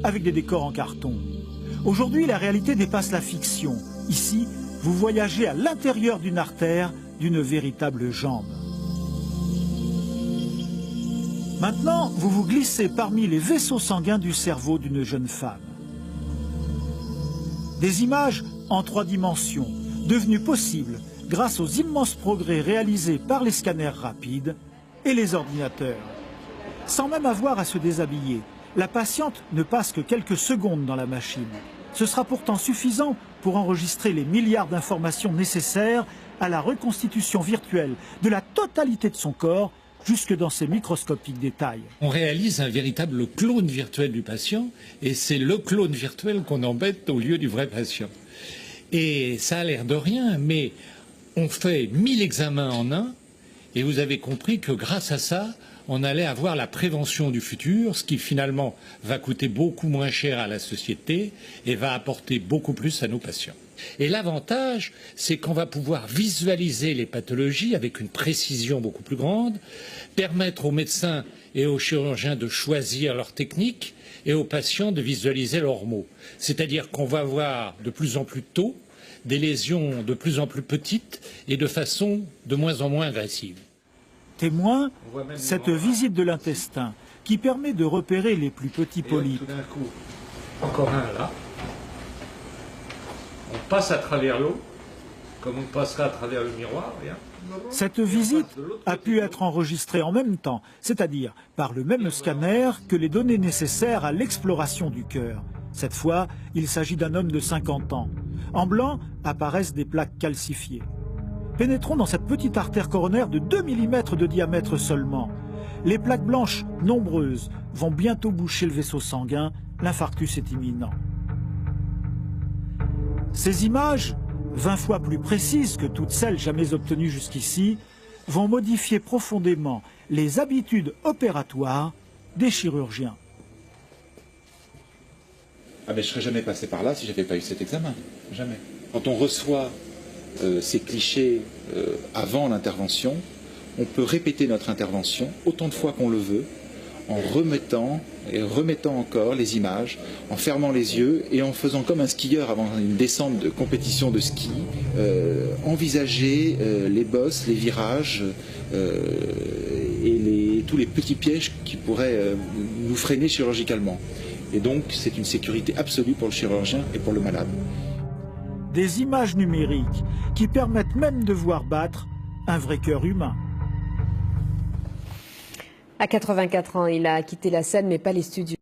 avec des décors en carton. Aujourd'hui, la réalité dépasse la fiction. Ici, vous voyagez à l'intérieur d'une artère, d'une véritable jambe. Maintenant, vous vous glissez parmi les vaisseaux sanguins du cerveau d'une jeune femme. Des images en 3 dimensions, devenues possibles grâce aux immenses progrès réalisés par les scanners rapides et les ordinateurs. Sans même avoir à se déshabiller, la patiente ne passe que quelques secondes dans la machine. Ce sera pourtant suffisant pour enregistrer les milliards d'informations nécessaires à la reconstitution virtuelle de la totalité de son corps, jusque dans ses microscopiques détails. On réalise un véritable clone virtuel du patient, et c'est le clone virtuel qu'on embête au lieu du vrai patient. Et ça a l'air de rien, mais on fait 1000 examens en un, et vous avez compris que grâce à ça, on allait avoir la prévention du futur, ce qui finalement va coûter beaucoup moins cher à la société et va apporter beaucoup plus à nos patients. Et l'avantage, c'est qu'on va pouvoir visualiser les pathologies avec une précision beaucoup plus grande, permettre aux médecins et aux chirurgiens de choisir leur technique et aux patients de visualiser leurs maux. C'est-à-dire qu'on va voir de plus en plus tôt des lésions de plus en plus petites et de façon de moins en moins agressive. Témoin, cette visite de l'intestin qui permet de repérer les plus petits polypes. Tout d'un coup, encore un là. On passe à travers l'eau, comme on passera à travers le miroir. Regarde. Cette visite a pu être enregistrée en même temps, c'est-à-dire par le même scanner que les données nécessaires à l'exploration du cœur. Cette fois, il s'agit d'un homme de 50 ans. En blanc apparaissent des plaques calcifiées. Pénétrons dans cette petite artère coronaire de 2 mm de diamètre seulement. Les plaques blanches, nombreuses, vont bientôt boucher le vaisseau sanguin. L'infarctus est imminent. Ces images, 20 fois plus précises que toutes celles jamais obtenues jusqu'ici, vont modifier profondément les habitudes opératoires des chirurgiens. Ah ben je ne serais jamais passé par là si je n'avais pas eu cet examen. Jamais. Quand on reçoit ces clichés avant l'intervention, on peut répéter notre intervention autant de fois qu'on le veut, en remettant et remettant encore les images, en fermant les yeux et en faisant comme un skieur avant une descente de compétition de ski, envisager les bosses, les virages et tous les petits pièges qui pourraient nous freiner chirurgicalement. Et donc c'est une sécurité absolue pour le chirurgien et pour le malade. Des images numériques qui permettent même de voir battre un vrai cœur humain. À 84 ans, il a quitté la scène mais pas les studios.